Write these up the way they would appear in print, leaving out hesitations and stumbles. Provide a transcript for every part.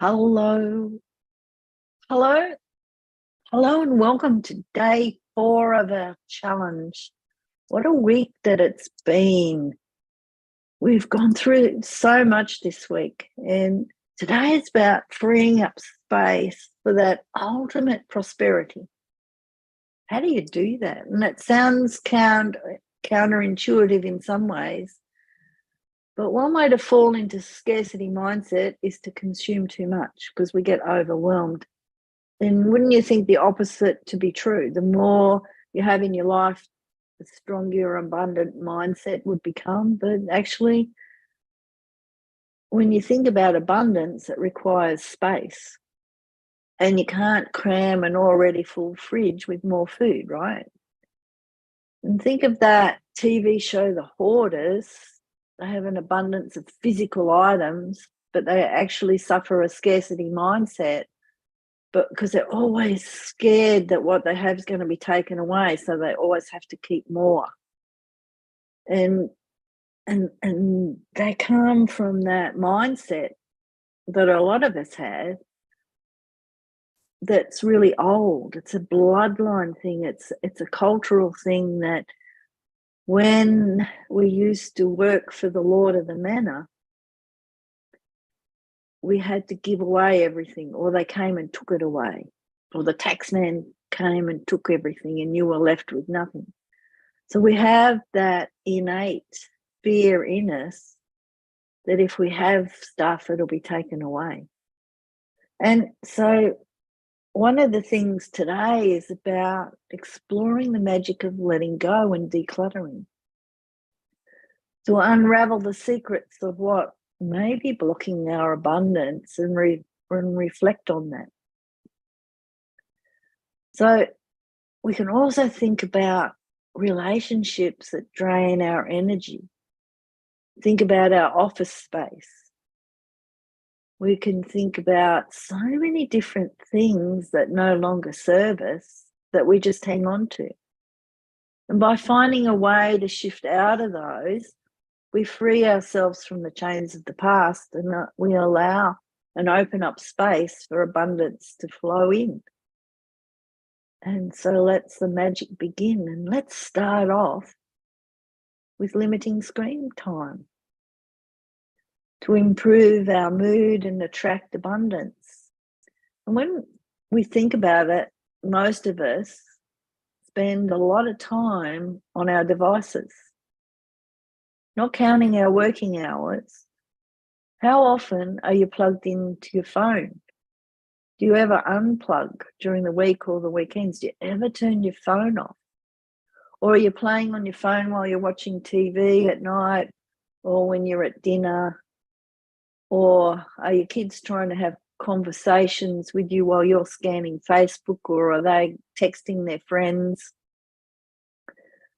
Hello, hello, hello, and welcome to day 4 of our challenge. What a week that it's been. We've gone through so much this week, and today is about freeing up space for that ultimate prosperity. How do you do that? And it sounds counterintuitive in some ways, but one way to fall into scarcity mindset is to consume too much because we get overwhelmed. Then wouldn't you think the opposite to be true? The more you have in your life, the stronger your abundant mindset would become. But actually, when you think about abundance, it requires space. And you can't cram an already full fridge with more food, right? And think of that TV show, The Hoarders. They have an abundance of physical items, but they actually suffer a scarcity mindset, but because they're always scared that what they have is going to be taken away, so they always have to keep more. And they come from that mindset that a lot of us have that's really old. It's a bloodline thing. It's a cultural thing that when we used to work for the Lord of the Manor, we had to give away everything, or they came and took it away, or the taxman came and took everything and you were left with nothing. So we have that innate fear in us that if we have stuff, it'll be taken away. And so one of the things today is about exploring the magic of letting go and decluttering, to unravel the secrets of what may be blocking our abundance and reflect on that. So we can also think about relationships that drain our energy. Think about our office space. We can think about so many different things that no longer serve us that we just hang on to. And by finding a way to shift out of those, we free ourselves from the chains of the past, and we allow and open up space for abundance to flow in. And so let's the magic begin, and let's start off with limiting screen time to improve our mood and attract abundance. And when we think about it, most of us spend a lot of time on our devices, not counting our working hours. How often are you plugged into your phone? Do you ever unplug during the week or the weekends? Do you ever turn your phone off? Or are you playing on your phone while you're watching TV at night, or when you're at dinner? Or are your kids trying to have conversations with you while you're scanning Facebook, or are they texting their friends?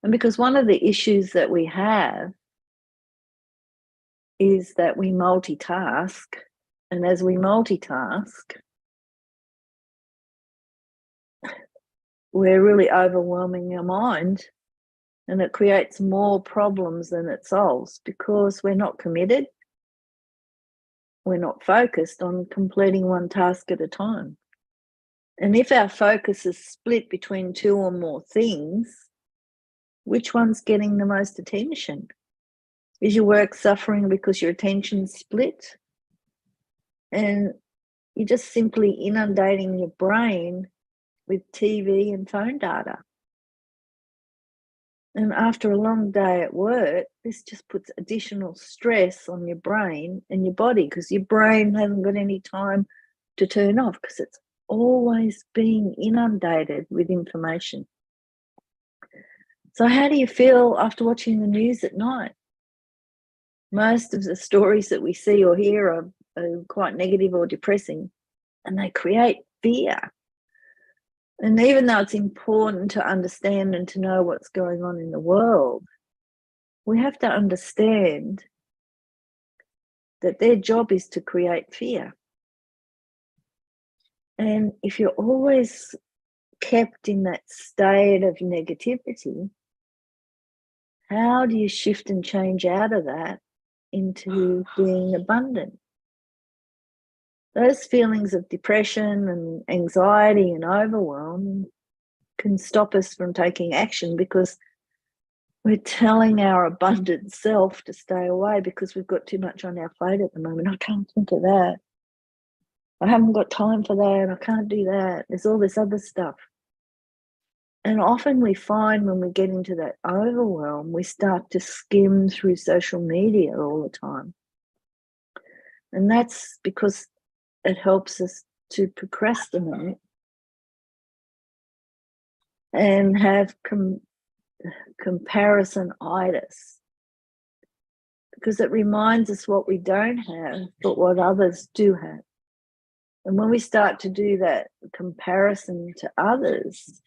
And because one of the issues that we have is that we multitask, and as we multitask, we're really overwhelming our mind, and it creates more problems than it solves because we're not committed. We're not focused on completing one task at a time. And if our focus is split between 2 or more things, which one's getting the most attention? Is your work suffering because your attention's split? And you're just simply inundating your brain with TV and phone data. And after a long day at work, this just puts additional stress on your brain and your body, because your brain hasn't got any time to turn off because it's always being inundated with information. So how do you feel after watching the news at night? Most of the stories that we see or hear are quite negative or depressing, and they create fear. And even though it's important to understand and to know what's going on in the world, we have to understand that their job is to create fear. And if you're always kept in that state of negativity, how do you shift and change out of that into being abundant? those feelings of depression and anxiety and overwhelm can stop us from taking action because we're telling our abundant self to stay away because we've got too much on our plate at the moment. I can't think of that. I haven't got time for that. I can't do that. There's all this other stuff. And often we find when we get into that overwhelm, we start to skim through social media all the time. And that's because it helps us to procrastinate and have comparisonitis, because it reminds us what we don't have, but what others do have. And when we start to do that comparison to others,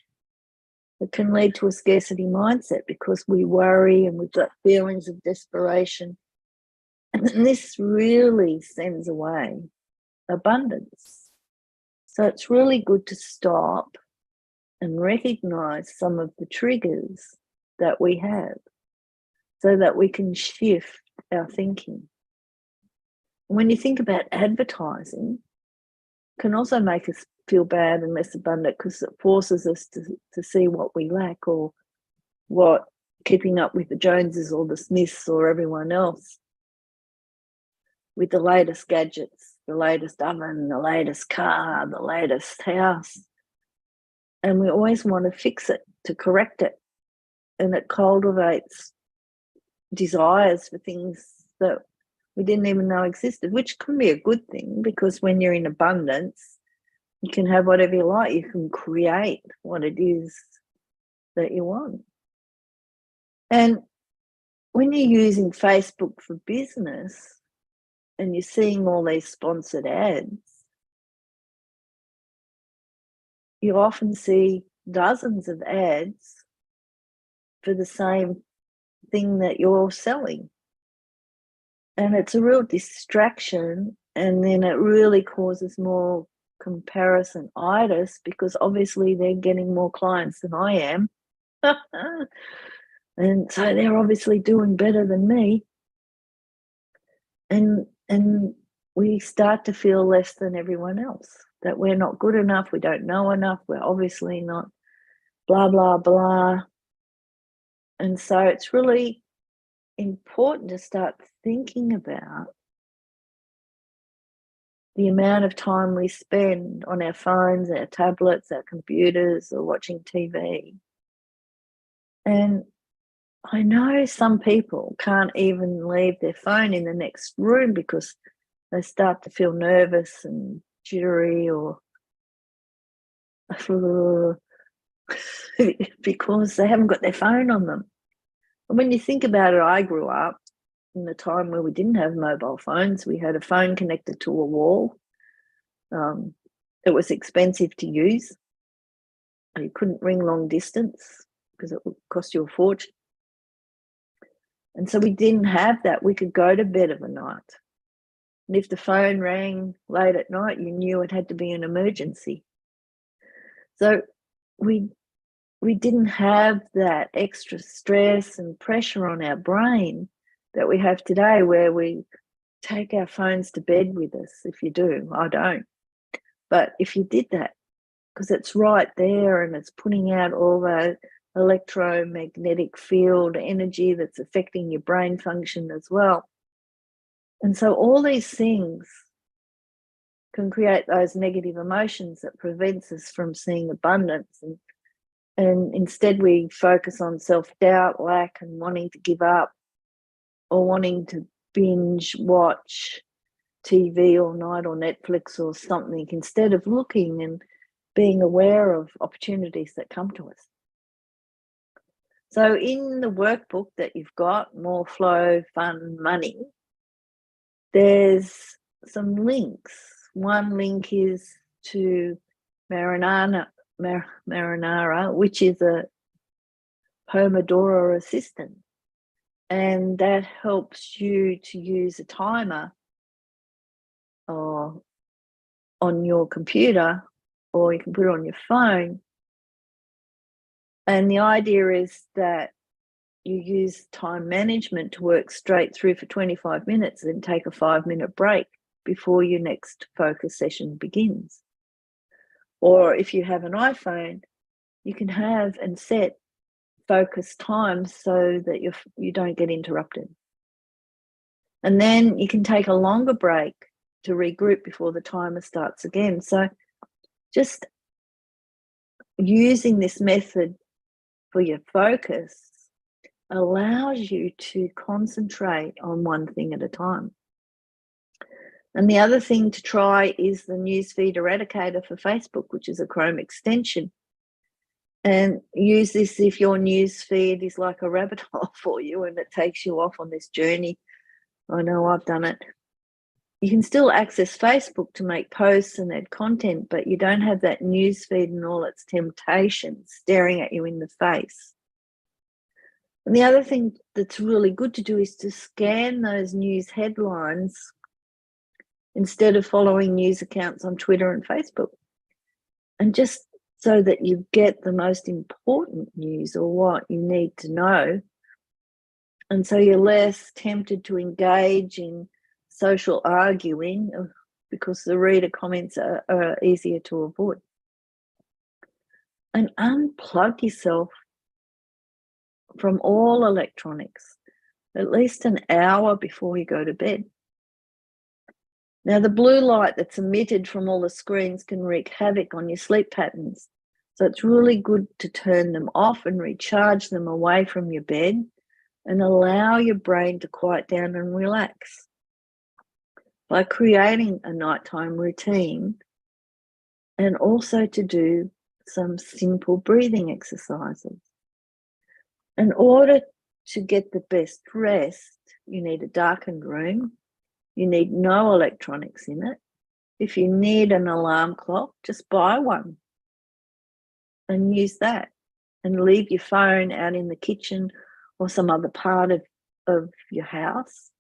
it can lead to a scarcity mindset because we worry and we've got feelings of desperation. And this really sends away abundance. So it's really good to stop and recognize some of the triggers that we have so that we can shift our thinking. When you think about advertising, it can also make us feel bad and less abundant because it forces us to see what we lack or what keeping up with the Joneses or the Smiths or everyone else with the latest gadgets, the latest oven, the latest car, the latest house. And we always want to fix it, to correct it. And it cultivates desires for things that we didn't even know existed, which can be a good thing because when you're in abundance, you can have whatever you like. You can create what it is that you want. And when you're using Facebook for business and you're seeing all these sponsored ads, you often see dozens of ads for the same thing that you're selling. And it's a real distraction, and then it really causes more comparisonitis because obviously they're getting more clients than I am. And so they're obviously doing better than me. And we start to feel less than everyone else, that we're not good enough, we don't know enough, we're obviously not blah, blah, blah. And so it's really important to start thinking about the amount of time we spend on our phones, our tablets, our computers, or watching TV. And I know some people can't even leave their phone in the next room because they start to feel nervous and jittery or because they haven't got their phone on them. And when you think about it, I grew up in the time where we didn't have mobile phones. We had a phone connected to a wall. It was expensive to use. You couldn't ring long distance because it would cost you a fortune. And so we didn't have that. We could go to bed of a night. And if the phone rang late at night, you knew it had to be an emergency. So we didn't have that extra stress and pressure on our brain that we have today, where we take our phones to bed with us. If you do, I don't. But if you did that, because it's right there and it's putting out all the electromagnetic field energy that's affecting your brain function as well. And so all these things can create those negative emotions that prevents us from seeing abundance. And instead we focus on self-doubt, lack, and wanting to give up or wanting to binge watch TV all night or Netflix or something, instead of looking and being aware of opportunities that come to us. So in the workbook that you've got, More Flow, Fun, Money, there's some links. One link is to Marinara, which is a Pomodoro assistant. And that helps you to use a timer or on your computer, or you can put it on your phone. And the idea is that you use time management to work straight through for 25 minutes and take a 5-minute break. before your next focus session begins. Or if you have an iPhone, you can have and set focus times so that you don't get interrupted. And then you can take a longer break to regroup before the timer starts again. So just using this method for your focus allows you to concentrate on one thing at a time. And the other thing to try is the newsfeed eradicator for Facebook, which is a Chrome extension. And use this if your newsfeed is like a rabbit hole for you and it takes you off on this journey. I know I've done it. You can still access Facebook to make posts and add content, but you don't have that newsfeed and all its temptations staring at you in the face. And the other thing that's really good to do is to scan those news headlines instead of following news accounts on Twitter and Facebook. And just so that you get the most important news or what you need to know. And so you're less tempted to engage in social arguing because the reader comments are easier to avoid. And unplug yourself from all electronics at least an hour before you go to bed. Now, the blue light that's emitted from all the screens can wreak havoc on your sleep patterns. So it's really good to turn them off and recharge them away from your bed and allow your brain to quiet down and relax. By creating a nighttime routine and also to do some simple breathing exercises. In order to get the best rest, you need a darkened room. You need no electronics in it. If you need an alarm clock, just buy one and use that and leave your phone out in the kitchen or some other part of your house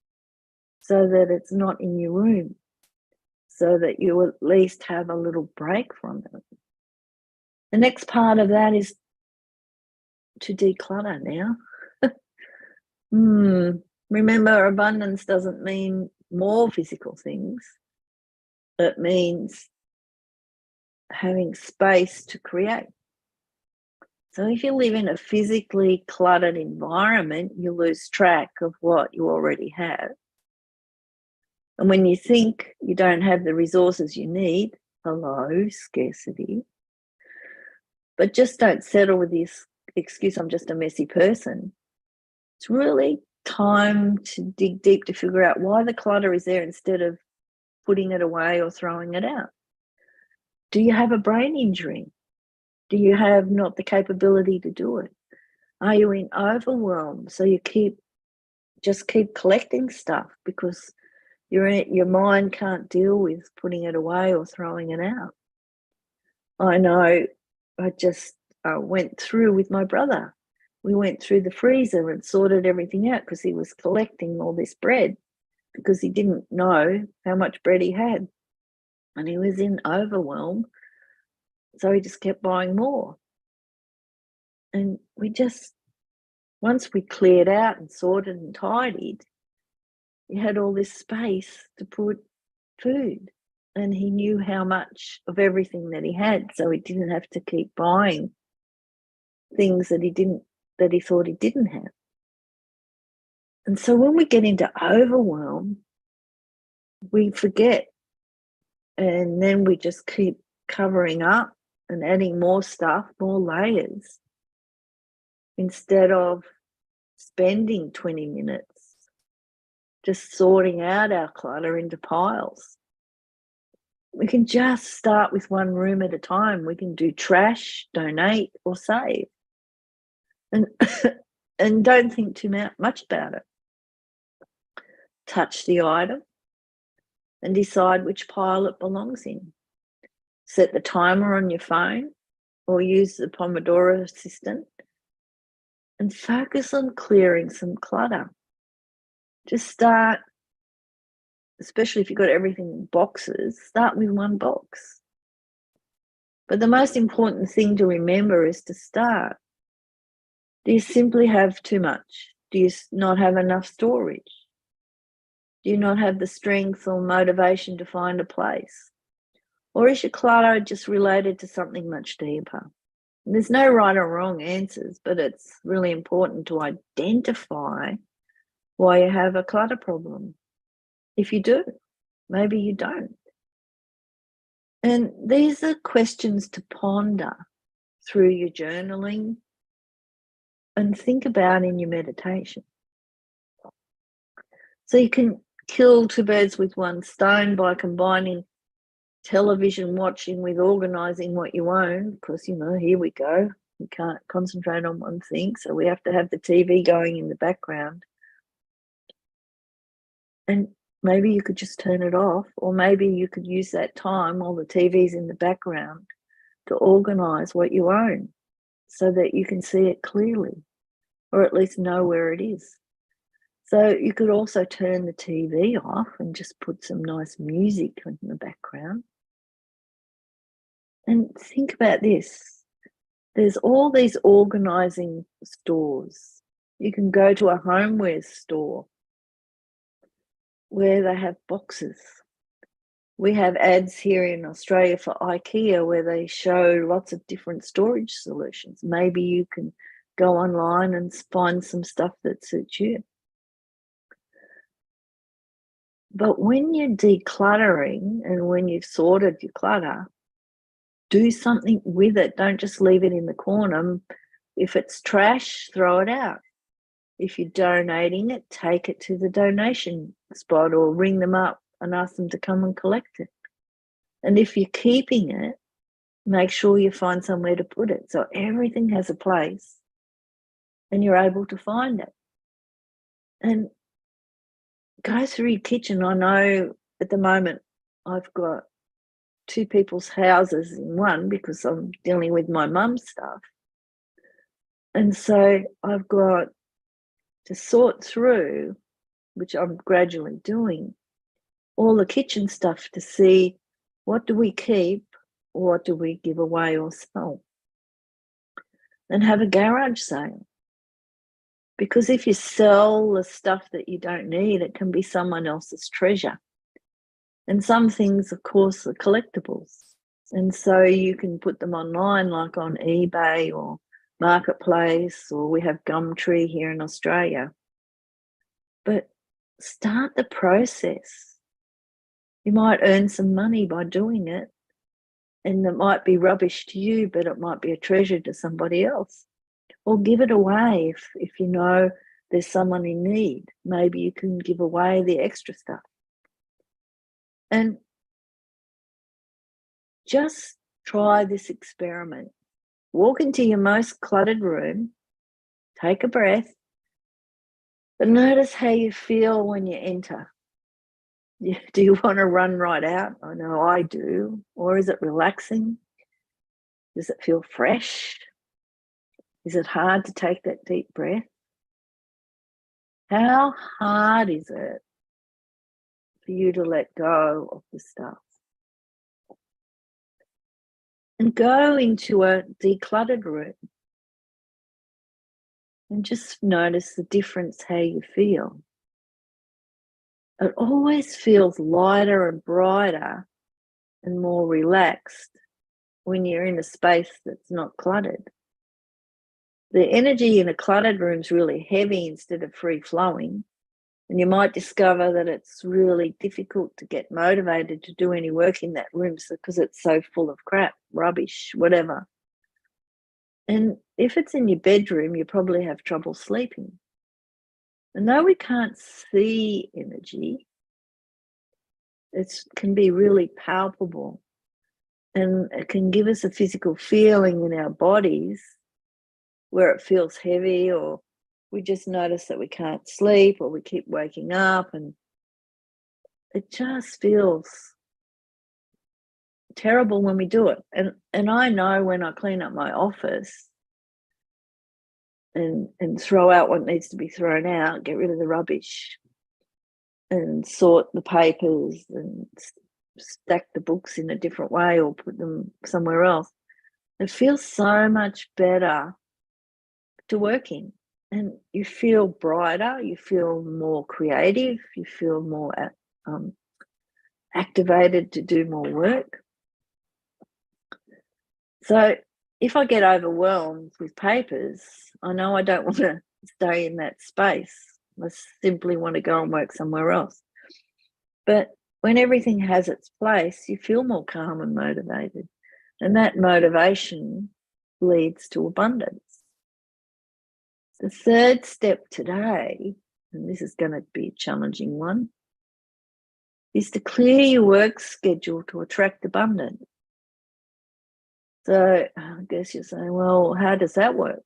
so that it's not in your room, so that you at least have a little break from it. The next part of that is to declutter now. Remember, abundance doesn't mean more physical things. It means having space to create. So if you live in a physically cluttered environment, you lose track of what you already have. And when you think you don't have the resources you need, hello, scarcity. But just don't settle with this excuse, I'm just a messy person. It's really time to dig deep to figure out why the clutter is there instead of putting it away or throwing it out. Do you have a brain injury? Do you have not the capability to do it? Are you in overwhelm? So you just keep collecting stuff because your mind can't deal with putting it away or throwing it out. I know I just went through with my brother. We went through the freezer and sorted everything out because he was collecting all this bread because he didn't know how much bread he had. And he was in overwhelm. So he just kept buying more. And once we cleared out and sorted and tidied, he had all this space to put food. And he knew how much of everything that he had, so he didn't have to keep buying things that he thought he didn't have. And so when we get into overwhelm, we forget, and then we just keep covering up and adding more stuff, more layers, instead of spending 20 minutes just sorting out our clutter into piles. We can just start with one room at a time. We can do trash, donate, or save. And don't think too much about it. Touch the item and decide which pile it belongs in. Set the timer on your phone or use the Pomodoro assistant and focus on clearing some clutter. Just start, especially if you've got everything in boxes, start with one box. But the most important thing to remember is to start. Do you simply have too much? Do you not have enough storage? Do you not have the strength or motivation to find a place? Or is your clutter just related to something much deeper? And there's no right or wrong answers, but it's really important to identify why you have a clutter problem. If you do, maybe you don't. And these are questions to ponder through your journaling and think about in your meditation. So you can kill two birds with one stone by combining television watching with organising what you own, because, here we go. We can't concentrate on one thing, so we have to have the TV going in the background. And maybe you could just turn it off, or maybe you could use that time while the TV's in the background to organise what you own so that you can see it clearly, or at least know where it is. So you could also turn the TV off and just put some nice music in the background. And think about this. There's all these organising stores. You can go to a homeware store where they have boxes. We have ads here in Australia for IKEA where they show lots of different storage solutions. Maybe you can go online and find some stuff that suits you. But when you're decluttering and when you've sorted your clutter, do something with it. Don't just leave it in the corner. If it's trash, throw it out. If you're donating it, take it to the donation spot or ring them up and ask them to come and collect it. And if you're keeping it, make sure you find somewhere to put it. So everything has a place and you're able to find it. And go through your kitchen. I know at the moment I've got two people's houses in one because I'm dealing with my mum's stuff. And so I've got to sort through, which I'm gradually doing, all the kitchen stuff to see what do we keep, what do we give away or sell, and have a garage sale. Because if you sell the stuff that you don't need, it can be someone else's treasure. And some things, of course, are collectibles. And so you can put them online, like on eBay or Marketplace, or we have Gumtree here in Australia. But start the process. You might earn some money by doing it, and it might be rubbish to you, but it might be a treasure to somebody else. Or give it away if you know there's someone in need. Maybe you can give away the extra stuff. And just try this experiment. Walk into your most cluttered room, take a breath, but notice how you feel when you enter. Do you want to run right out? I know I do. Or is it relaxing? Does it feel fresh? Is it hard to take that deep breath? How hard is it for you to let go of the stuff? And go into a decluttered room and just notice the difference how you feel. It always feels lighter and brighter and more relaxed when you're in a space that's not cluttered. The energy in a cluttered room is really heavy instead of free-flowing, and you might discover that it's really difficult to get motivated to do any work in that room because it's so full of crap, rubbish, whatever. And if it's in your bedroom, you probably have trouble sleeping. And though we can't see energy, it can be really palpable, and it can give us a physical feeling in our bodies where it feels heavy, or we just notice that we can't sleep, or we keep waking up, and it just feels terrible when we do it. And I know when I clean up my office and throw out what needs to be thrown out, get rid of the rubbish and sort the papers and stack the books in a different way or put them somewhere else, it feels so much better to work in. and you feel brighter, you feel more creative, you feel more activated to do more work. So if I get overwhelmed with papers, I know I don't want to stay in that space. I simply want to go and work somewhere else. But when everything has its place, you feel more calm and motivated. And that motivation leads to abundance. The third step today, and this is going to be a challenging one, is to clear your work schedule to attract abundance. So I guess you're saying, well, how does that work?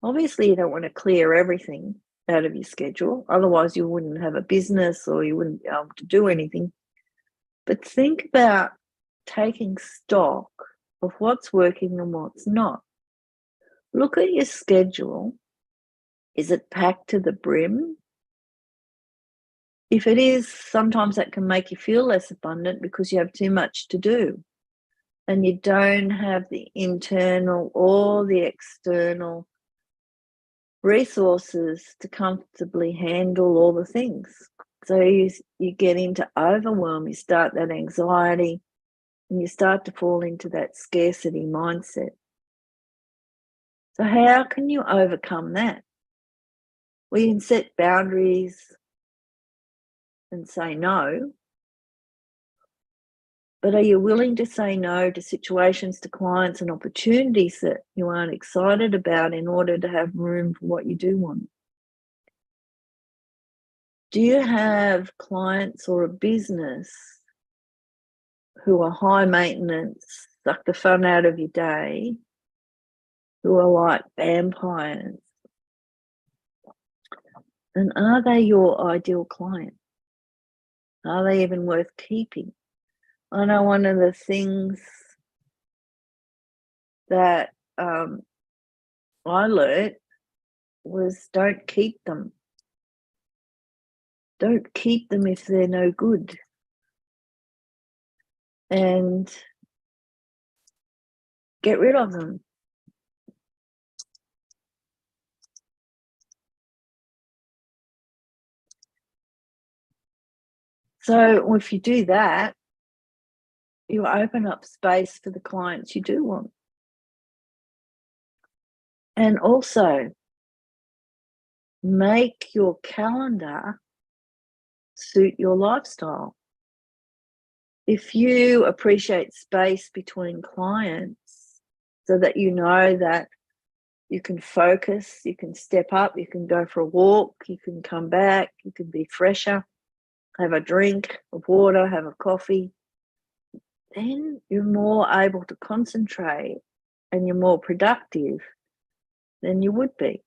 Obviously, you don't want to clear everything out of your schedule. Otherwise, you wouldn't have a business or you wouldn't be able to do anything. But think about taking stock of what's working and what's not. Look at your schedule. Is it packed to the brim? If it is, sometimes that can make you feel less abundant because you have too much to do and you don't have the internal or the external resources to comfortably handle all the things. So you get into overwhelm, you start that anxiety, and you start to fall into that scarcity mindset. So how can you overcome that? Well, you can set boundaries and say no, but are you willing to say no to situations, to clients and opportunities that you aren't excited about in order to have room for what you do want? Do you have clients or a business who are high maintenance, suck the fun out of your day, who are like vampires? And are they your ideal client? Are they even worth keeping? I know one of the things that I learned was don't keep them. Don't keep them if they're no good. And get rid of them. So if you do that, you open up space for the clients you do want. And also make your calendar suit your lifestyle. If you appreciate space between clients so that you know that you can focus, you can step up, you can go for a walk, you can come back, you can be fresher, have a drink of water, have a coffee, then you're more able to concentrate and you're more productive than you would be.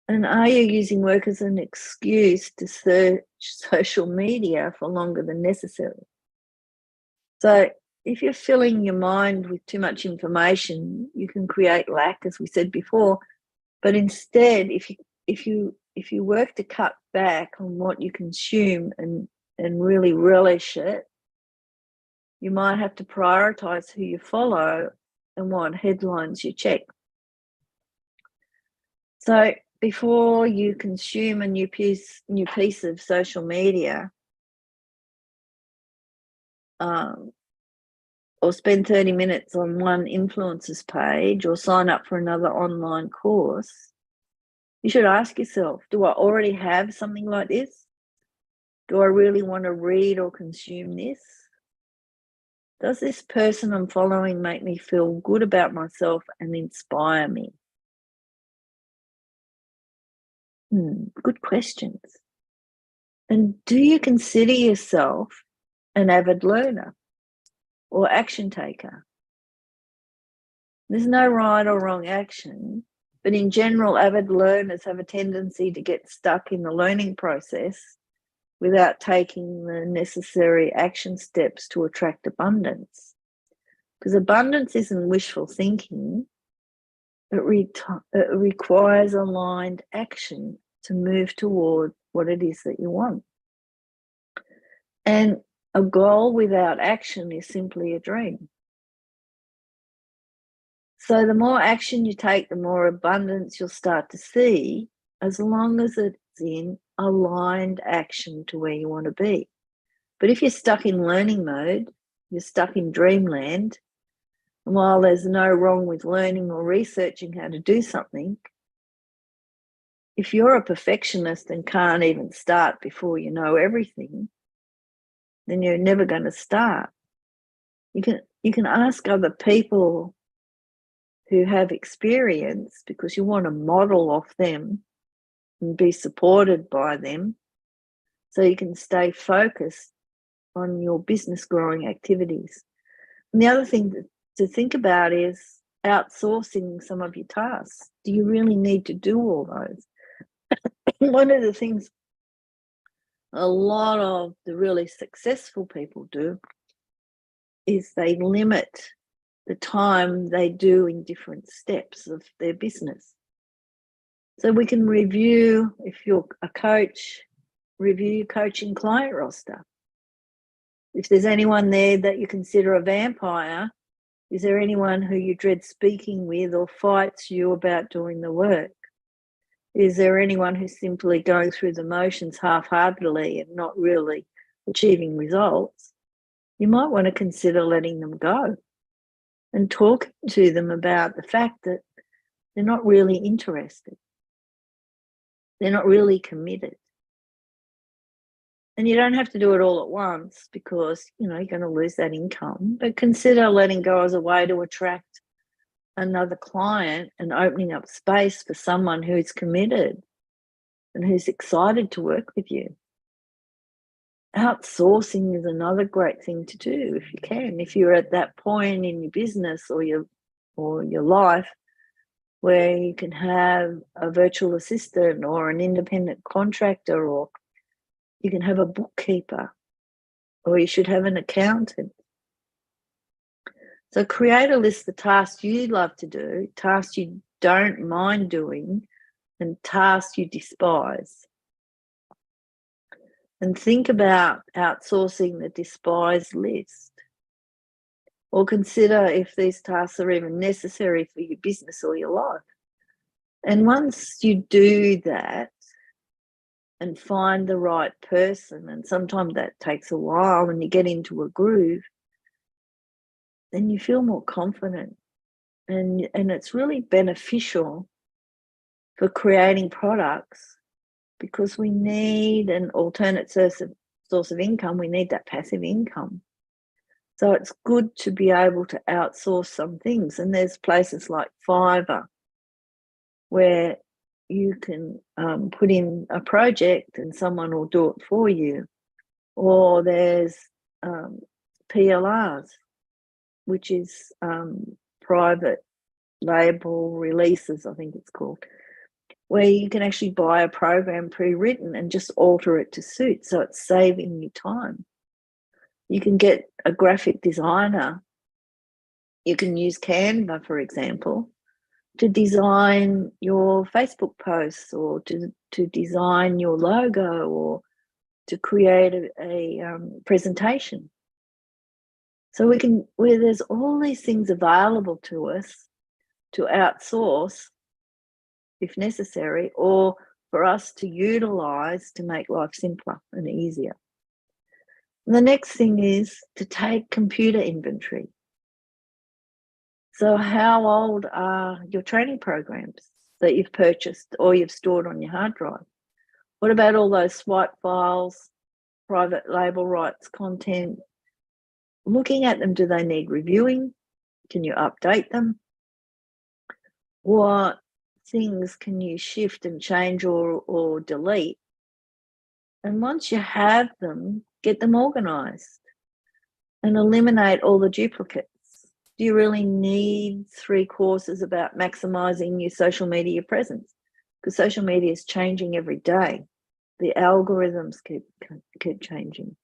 And are you using work as an excuse to search social media for longer than necessary? So if you're filling your mind with too much information, you can create lack, as we said before. But instead, if you work to cut back on what you consume and really relish it, you might have to prioritize who you follow and what headlines you check. So before you consume a new piece of social media, or spend 30 minutes on one influencer's page or sign up for another online course, you should ask yourself, do I already have something like this? Do I really want to read or consume this? Does this person I'm following make me feel good about myself and inspire me? Good questions. And do you consider yourself an avid learner or action taker? There's no right or wrong action, but in general, avid learners have a tendency to get stuck in the learning process without taking the necessary action steps to attract abundance. Because abundance isn't wishful thinking, it requires aligned action to move toward what it is that you want. And a goal without action is simply a dream. So the more action you take, the more abundance you'll start to see, as long as it's in aligned action to where you want to be. But if you're stuck in learning mode, you're stuck in dreamland, and while there's no wrong with learning or researching how to do something, if you're a perfectionist and can't even start before you know everything, then you're never going to start. You can ask other people who have experience, because you want to model off them and be supported by them, so you can stay focused on your business growing activities. And the other thing to think about is outsourcing some of your tasks. Do you really need to do all those? One of the things a lot of the really successful people do is they limit the time they do in different steps of their business. So we can review, if you're a coach, review your coaching client roster. If there's anyone there that you consider a vampire, is there anyone who you dread speaking with or fights you about doing the work? Is there anyone who's simply going through the motions half-heartedly and not really achieving results? You might want to consider letting them go and talking to them about the fact that they're not really interested. They're not really committed. And you don't have to do it all at once, because, you're going to lose that income, but consider letting go as a way to attract another client and opening up space for someone who's committed and who's excited to work with you. Outsourcing is another great thing to do if you can. If you're at that point in your business or your life where you can have a virtual assistant or an independent contractor, or you can have a bookkeeper, or you should have an accountant. So create a list of tasks you love to do, tasks you don't mind doing, and tasks you despise. And think about outsourcing the despised list, or consider if these tasks are even necessary for your business or your life. And once you do that and find the right person, and sometimes that takes a while and you get into a groove, then you feel more confident. And it's really beneficial for creating products, because we need an alternate source of income. We need that passive income. So it's good to be able to outsource some things. And there's places like Fiverr where you can put in a project and someone will do it for you. Or there's PLRs, which is private label releases, I think it's called, where you can actually buy a program pre-written and just alter it to suit, so it's saving you time. You can get a graphic designer. You can use Canva, for example, to design your Facebook posts, or to design your logo, or to create a presentation. So where there's all these things available to us to outsource if necessary, or for us to utilize to make life simpler and easier. And the next thing is to take computer inventory. So how old are your training programs that you've purchased or you've stored on your hard drive? What about all those swipe files, private label rights content? Looking at them, do they need reviewing? Can you update them? What things can you shift and change or delete? And once you have them, get them organized and eliminate all the duplicates. Do you really need 3 courses about maximizing your social media presence? Because social media is changing every day. The algorithms keep changing.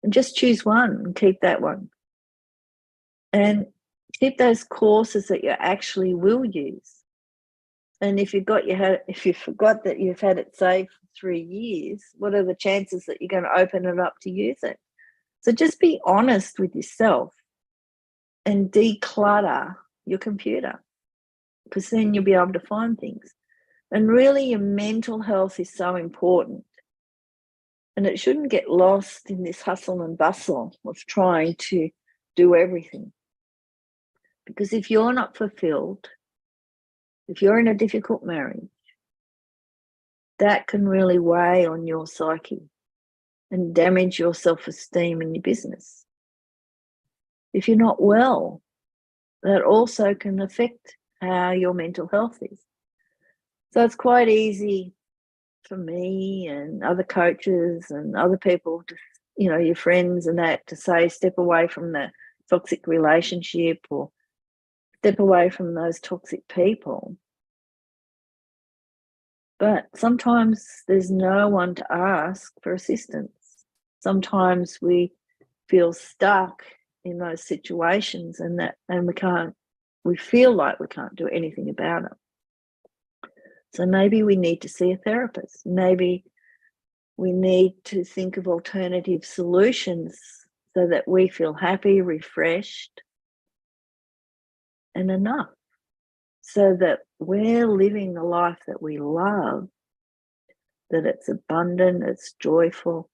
And just choose one and keep that one. And keep those courses that you actually will use. And if you forgot that you've had it saved for 3 years, what are the chances that you're going to open it up to use it? So just be honest with yourself and declutter your computer, because then you'll be able to find things. And really, your mental health is so important. And it shouldn't get lost in this hustle and bustle of trying to do everything. Because if you're not fulfilled, if you're in a difficult marriage, that can really weigh on your psyche and damage your self-esteem and your business. If you're not well, that also can affect how your mental health is. So it's quite easy for me and other coaches and other people to, your friends and that, to say step away from that toxic relationship or step away from those toxic people. But sometimes there's no one to ask for assistance. Sometimes we feel stuck in those situations and we feel like we can't do anything about it. So maybe we need to see a therapist. Maybe we need to think of alternative solutions so that we feel happy, refreshed, and enough, so that we're living the life that we love, that it's abundant, it's joyful,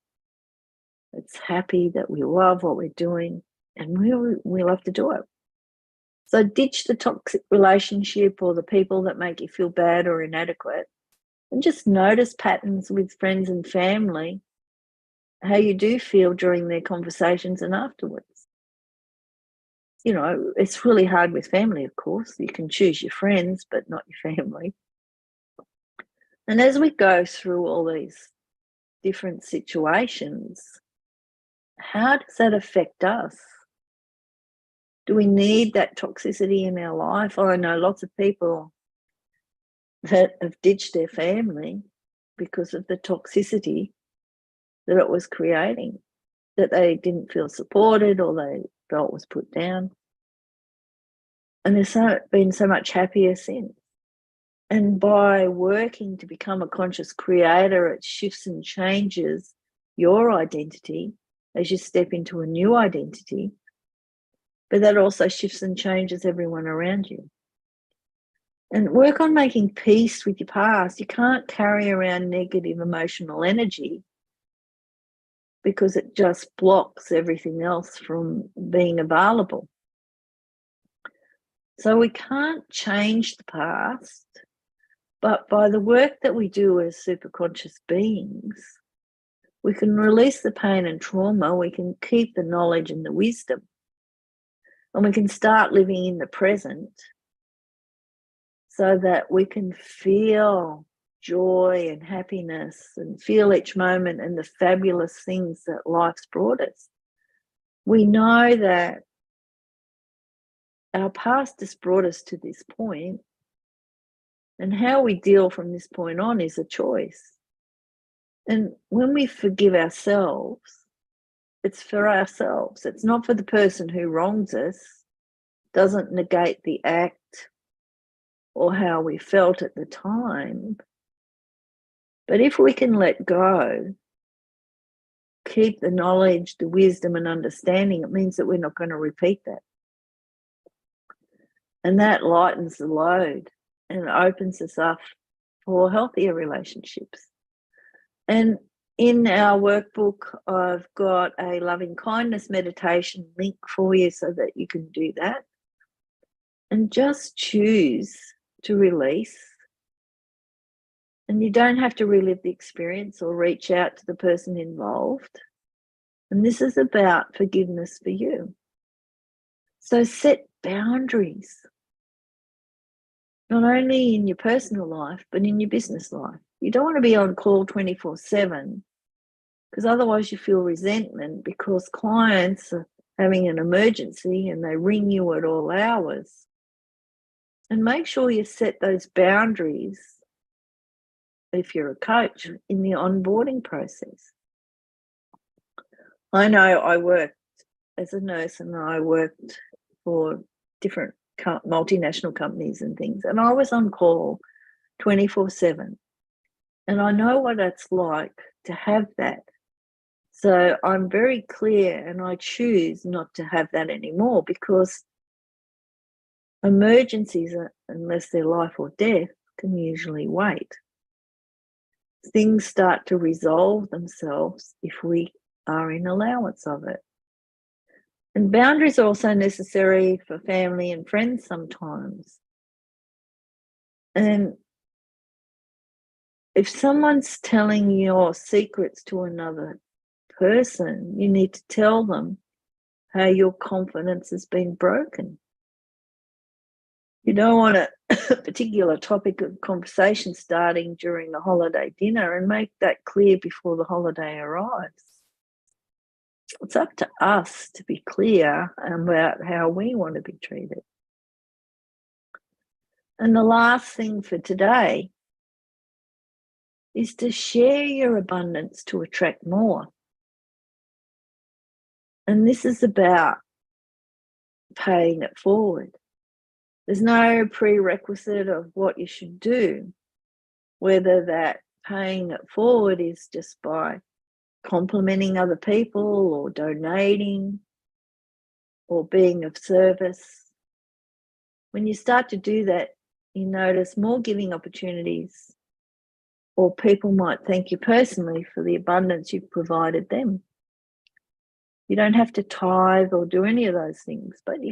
it's happy, that we love what we're doing, and we love to do it. So ditch the toxic relationship or the people that make you feel bad or inadequate, and just notice patterns with friends and family, how you do feel during their conversations and afterwards. It's really hard with family, of course. You can choose your friends, but not your family. And as we go through all these different situations, how does that affect us? Do we need that toxicity in our life? I know lots of people that have ditched their family because of the toxicity that it was creating, that they didn't feel supported or they felt was put down. And there's been so much happier since. And by working to become a conscious creator, it shifts and changes your identity as you step into a new identity. But that also shifts and changes everyone around you. And work on making peace with your past. You can't carry around negative emotional energy because it just blocks everything else from being available. So we can't change the past, but by the work that we do as superconscious beings, we can release the pain and trauma, we can keep the knowledge and the wisdom, and we can start living in the present so that we can feel joy and happiness and feel each moment and the fabulous things that life's brought us. We know that our past has brought us to this point, and how we deal from this point on is a choice. And when we forgive ourselves, it's for ourselves. It's not for the person who wrongs us. It doesn't negate the act or how we felt at the time. But if we can let go, keep the knowledge, the wisdom and understanding, it means that we're not going to repeat that. And that lightens the load and opens us up for healthier relationships. And in our workbook, I've got a loving kindness meditation link for you so that you can do that. And just choose to release. And you don't have to relive the experience or reach out to the person involved. And this is about forgiveness for you. So set boundaries, not only in your personal life, but in your business life. You don't want to be on call 24/7 because otherwise you feel resentment because clients are having an emergency and they ring you at all hours. And make sure you set those boundaries if you're a coach in the onboarding process. I know I worked as a nurse and I worked for different multinational companies and things, and I was on call 24/7. And I know what it's like to have that. So I'm very clear and I choose not to have that anymore because Emergencies, unless they're life or death, can usually wait. Things start to resolve themselves if we are in allowance of it. And boundaries are also necessary for family and friends sometimes. And if someone's telling your secrets to another person, you need to tell them how your confidence has been broken. You don't want a particular topic of conversation starting during the holiday dinner, and make that clear before the holiday arrives. It's up to us to be clear about how we want to be treated. And the last thing for today is to share your abundance to attract more. And this is about paying it forward. There's no prerequisite of what you should do, whether that paying it forward is just by complimenting other people or donating or being of service. When you start to do that, you notice more giving opportunities, or people might thank you personally for the abundance you've provided them. You don't have to tithe or do any of those things, but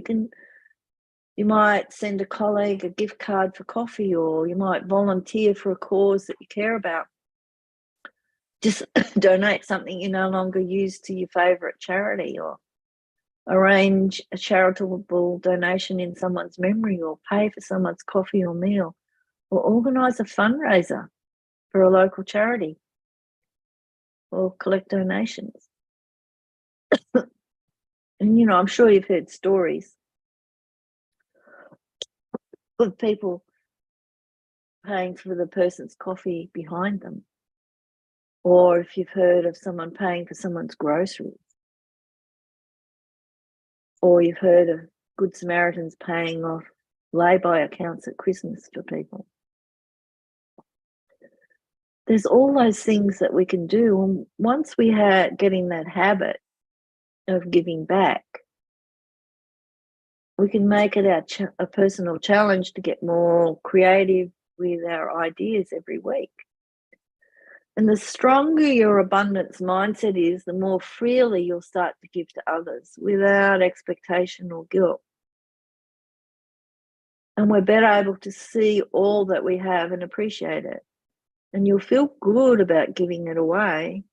you might send a colleague a gift card for coffee, or you might volunteer for a cause that you care about. Just donate something you no longer use to your favourite charity, or arrange a charitable donation in someone's memory, or pay for someone's coffee or meal, or organise a fundraiser for a local charity, or collect donations. And, I'm sure you've heard stories of people paying for the person's coffee behind them, or if you've heard of someone paying for someone's groceries, or you've heard of Good Samaritans paying off lay-by accounts at Christmas for people. There's all those things that we can do, and once we get in that habit of giving back, we can make it a personal challenge to get more creative with our ideas every week. And the stronger your abundance mindset is, the more freely you'll start to give to others without expectation or guilt. And we're better able to see all that we have and appreciate it. And you'll feel good about giving it away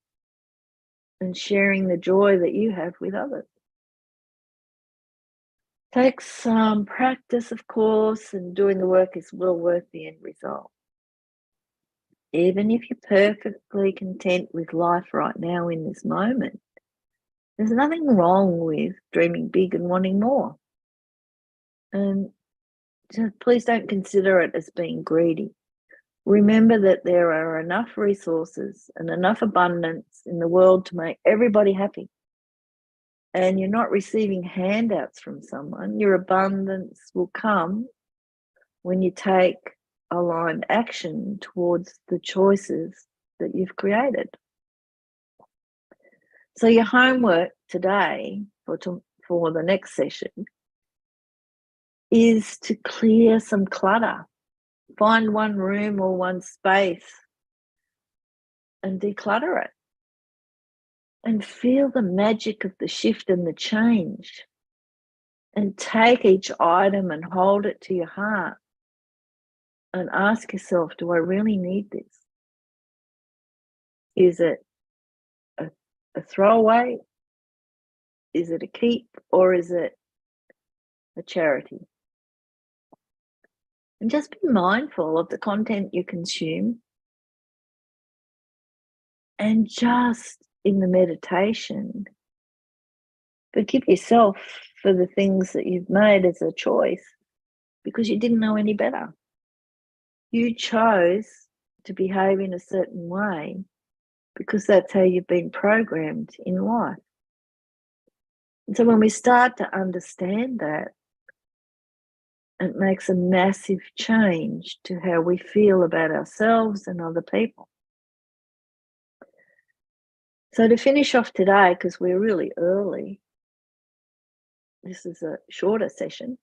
and sharing the joy that you have with others. Takes some practice, of course, and doing the work is well worth the end result. Even if you're perfectly content with life right now in this moment, there's nothing wrong with dreaming big and wanting more. And just please don't consider it as being greedy. Remember that there are enough resources and enough abundance in the world to make everybody happy. And you're not receiving handouts from someone. Your abundance will come when you take aligned action towards the choices that you've created. So your homework today for the next session is to clear some clutter. Find one room or one space and declutter it. And feel the magic of the shift and the change. And take each item and hold it to your heart. And ask yourself, do I really need this? Is it a throwaway? Is it a keep? Or is it a charity? And just be mindful of the content you consume. And just in the meditation, forgive yourself for the things that you've made as a choice because you didn't know any better. You chose to behave in a certain way because that's how you've been programmed in life. And so when we start to understand that, it makes a massive change to how we feel about ourselves and other people. So to finish off today, because we're really early, this is a shorter session,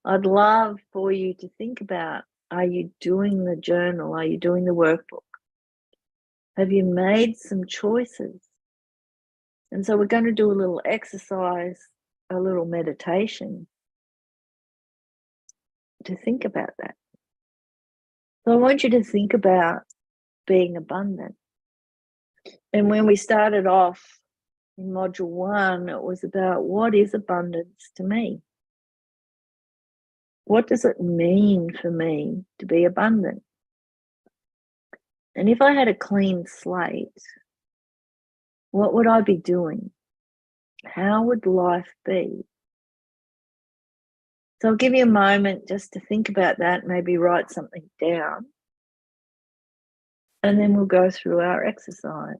I'd love for you to think about, are you doing the journal? Are you doing the workbook? Have you made some choices? And so we're going to do a little exercise, a little meditation to think about that. So I want you to think about being abundant. And when we started off in module 1, it was about, what is abundance to me? What does it mean for me to be abundant? And if I had a clean slate, what would I be doing? How would life be? So I'll give you a moment just to think about that, maybe write something down, and then we'll go through our exercise.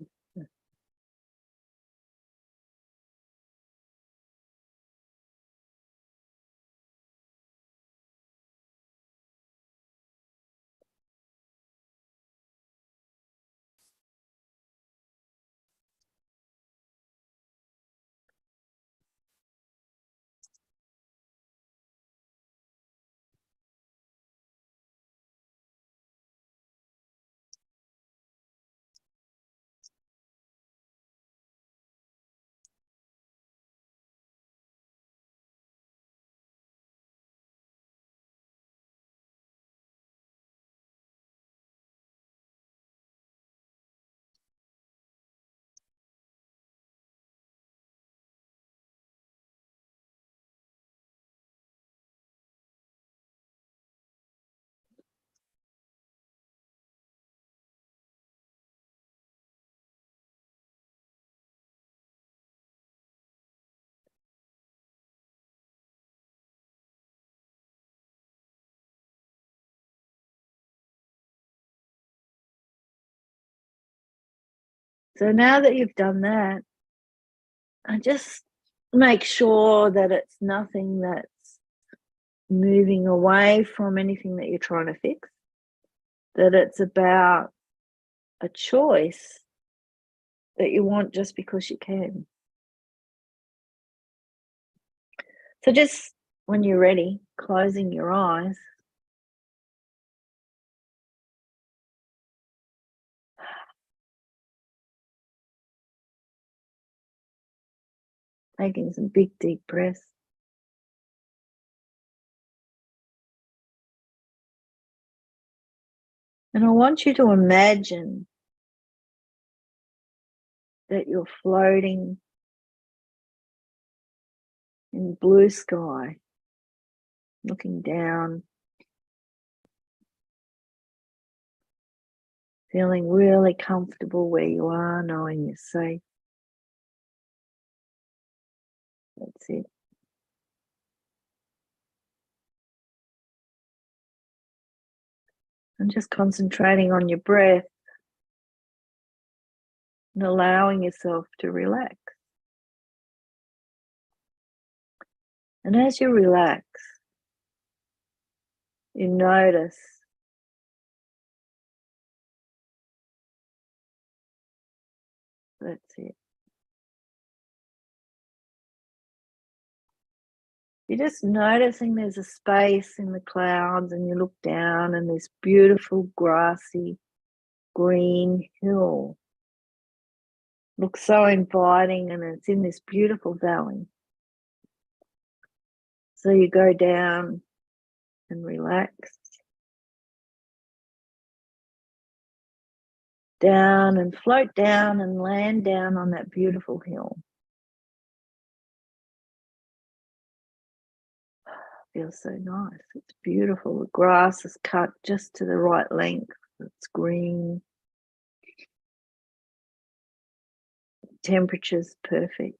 So now that you've done that, I just make sure that it's nothing that's moving away from anything that you're trying to fix, that it's about a choice that you want just because you can. So just when you're ready, closing your eyes, taking some big, deep breaths. And I want you to imagine that you're floating in blue sky, looking down, feeling really comfortable where you are, knowing you're safe. That's it. And just concentrating on your breath and allowing yourself to relax. And as you relax, you notice that's it. You're just noticing there's a space in the clouds, and you look down and this beautiful grassy green hill looks so inviting, and it's in this beautiful valley. So you go down and relax, down and float down and land down on that beautiful hill. Feels so nice. It's beautiful. The grass is cut just to the right length. It's green. Temperature's perfect.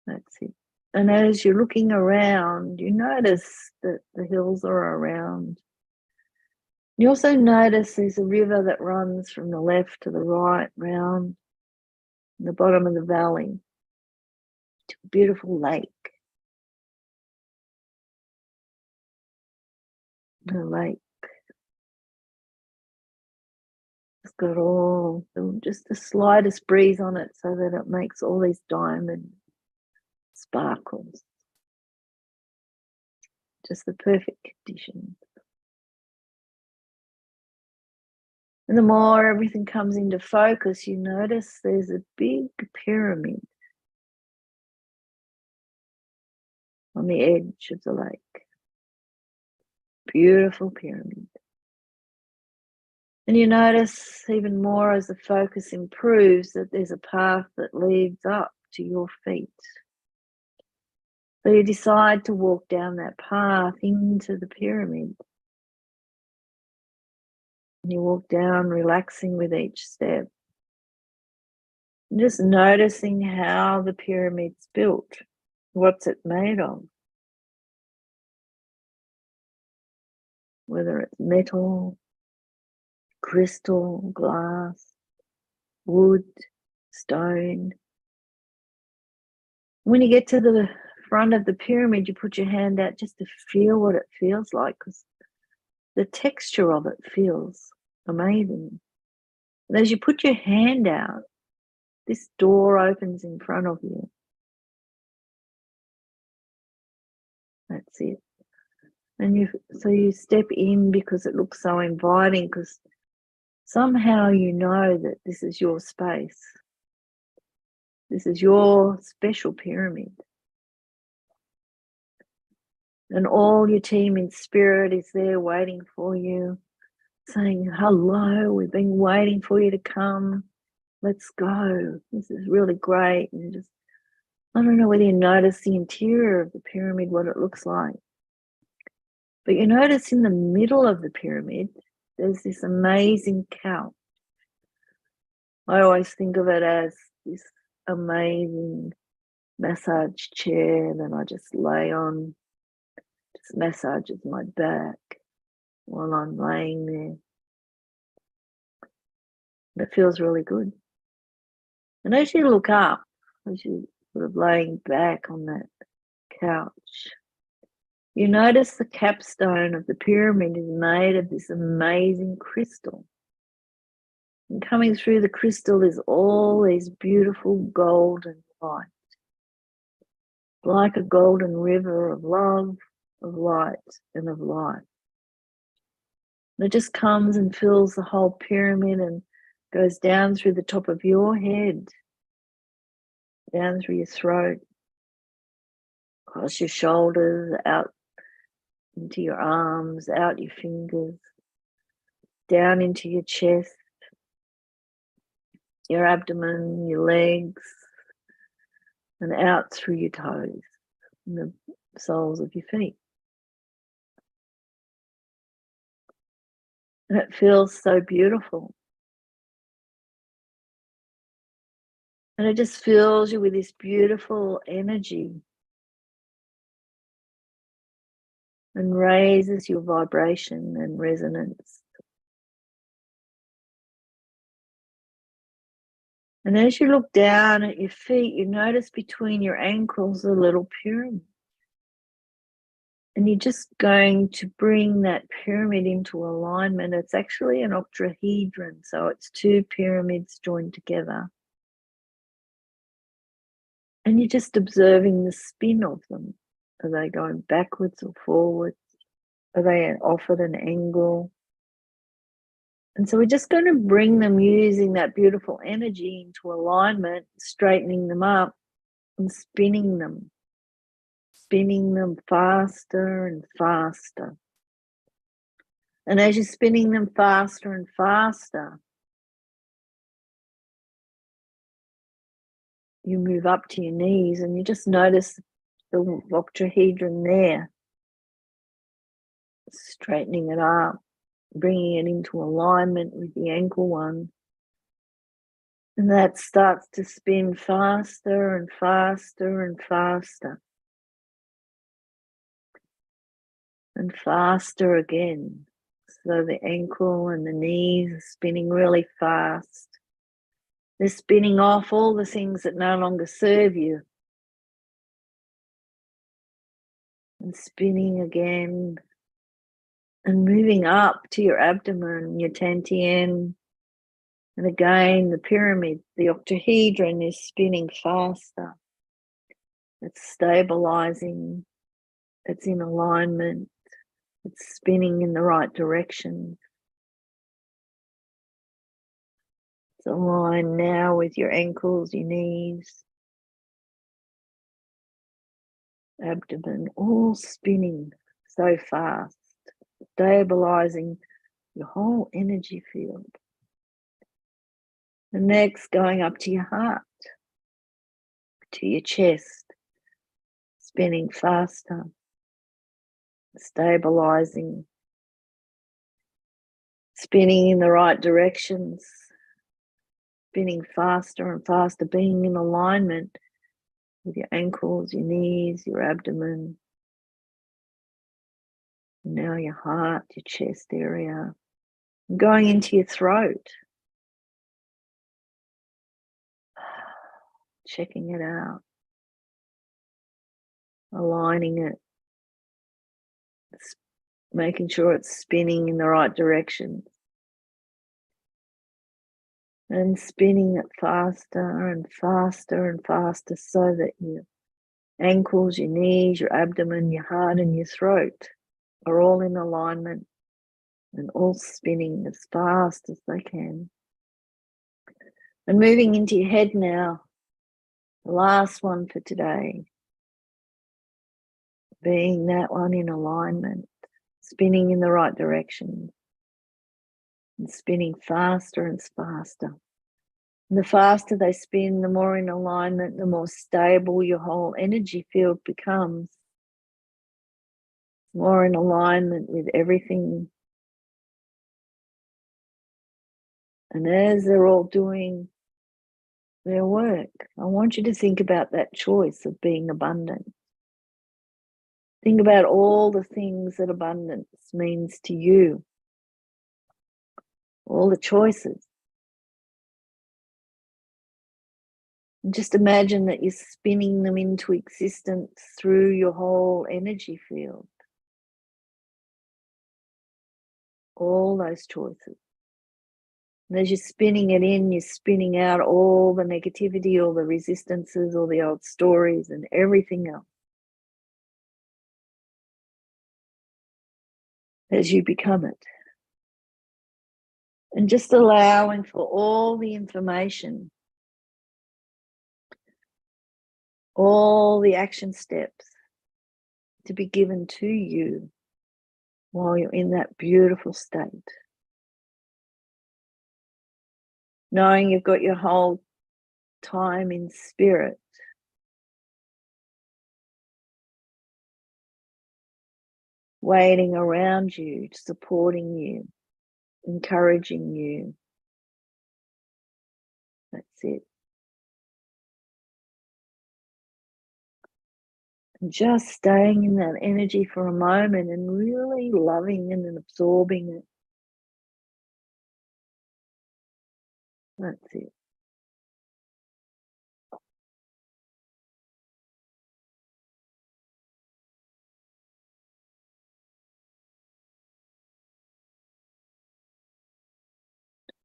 That's it. And as you're looking around, you notice that the hills are around. You also notice there's a river that runs from the left to the right, round the bottom of the valley to a beautiful lake. The lake got all, just the slightest breeze on it so that it makes all these diamond sparkles. Just the perfect conditions. And the more everything comes into focus, you notice there's a big pyramid on the edge of the lake. Beautiful pyramid. And you notice even more as the focus improves that there's a path that leads up to your feet. So you decide to walk down that path into the pyramid. And you walk down, relaxing with each step. And just noticing how the pyramid's built. What's it made of? Whether it's metal, crystal, glass, wood, stone. When you get to the front of the pyramid, you put your hand out just to feel what it feels like, because the texture of it feels amazing. And as you put your hand out, this door opens in front of you. That's it. And you step in because it looks so inviting, because somehow you know that this is your space. This is your special pyramid. And all your team in spirit is there waiting for you, saying, hello, we've been waiting for you to come. Let's go. This is really great. And just, I don't know whether you notice the interior of the pyramid, what it looks like. But you notice in the middle of the pyramid, there's this amazing couch. I always think of it as this amazing massage chair that I just lay on, just massages my back while I'm laying there. And it feels really good. And as you look up, as you're sort of laying back on that couch, you notice the capstone of the pyramid is made of this amazing crystal. And coming through the crystal is all these beautiful golden light, like a golden river of love, of light, and of light. And it just comes and fills the whole pyramid and goes down through the top of your head, down through your throat, across your shoulders, out into your arms, out your fingers, down into your chest, your abdomen, your legs, and out through your toes and the soles of your feet. And it feels so beautiful. And it just fills you with this beautiful energy and raises your vibration and resonance. And as you look down at your feet, you notice between your ankles a little pyramid. And you're just going to bring that pyramid into alignment. It's actually an octahedron, so it's two pyramids joined together. And you're just observing the spin of them. Are they going backwards or forwards? Are they off at an angle? And so we're just going to bring them using that beautiful energy into alignment, straightening them up and spinning them faster and faster. And as you're spinning them faster and faster, you move up to your knees and you just notice the octahedron there, straightening it up, bringing it into alignment with the ankle one. And that starts to spin faster and faster and faster. And faster again. So the ankle and the knees are spinning really fast. They're spinning off all the things that no longer serve you. And spinning again. And moving up to your abdomen, your tantien, And again, the pyramid, the octahedron is spinning faster. It's stabilizing. It's in alignment. It's spinning in the right direction. It's aligned now with your ankles, your knees, abdomen, all spinning so fast, stabilizing your whole energy field. And next, going up to your heart, to your chest, spinning faster, stabilizing, spinning in the right directions, spinning faster and faster, being in alignment with your ankles, your knees, your abdomen, and now your heart, your chest area, and going into your throat, checking it out, aligning it, making sure it's spinning in the right direction, and spinning it faster and faster and faster so that your ankles, your knees, your abdomen, your heart, and your throat are all in alignment and all spinning as fast as they can. And moving into your head now, the last one for today, being that one in alignment, spinning in the right direction and spinning faster and faster. And the faster they spin, the more in alignment, the more stable your whole energy field becomes, more in alignment with everything. And as they're all doing their work, I want you to think about that choice of being abundant. Think about all the things that abundance means to you, all the choices. And just imagine that you're spinning them into existence through your whole energy field. All those choices. And as you're spinning it in, you're spinning out all the negativity, all the resistances, all the old stories and everything else. As you become it. And just allowing for all the information, all the action steps to be given to you while you're in that beautiful state. Knowing you've got your whole time in spirit. Waiting around you, supporting you, encouraging you. That's it. And just staying in that energy for a moment and really loving it and absorbing it. That's it.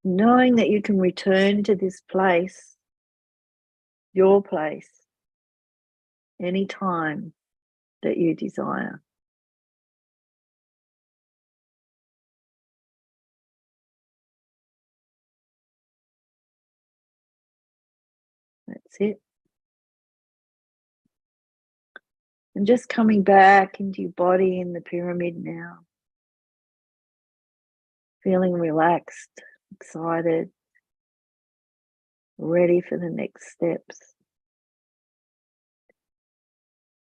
Knowing that you can return to this place, your place, anytime that you desire. That's it. And just coming back into your body in the pyramid now. Feeling relaxed, excited, ready for the next steps.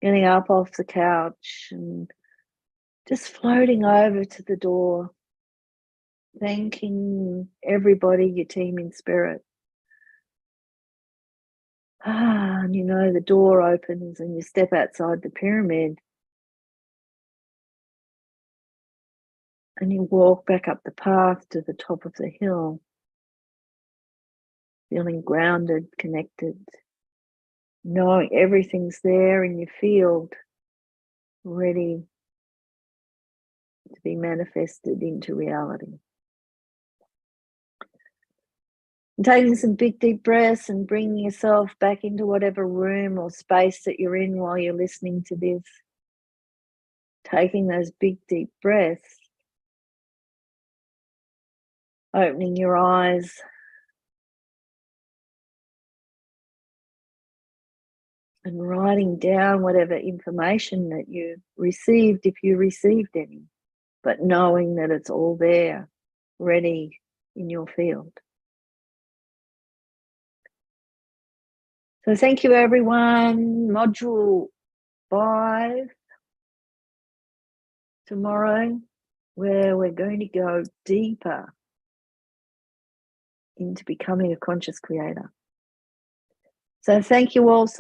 Getting up off the couch and just floating over to the door, thanking everybody, your team in spirit. And you know the door opens and you step outside the pyramid and you walk back up the path to the top of the hill, feeling grounded, connected, knowing everything's there in your field, ready to be manifested into reality. And taking some big, deep breaths and bringing yourself back into whatever room or space that you're in while you're listening to this. Taking those big, deep breaths. Opening your eyes. And writing down whatever information that you received, if you received any, but knowing that it's all there, ready in your field. So thank you, everyone. Module 5 tomorrow, where we're going to go deeper into becoming a conscious creator. So thank you all so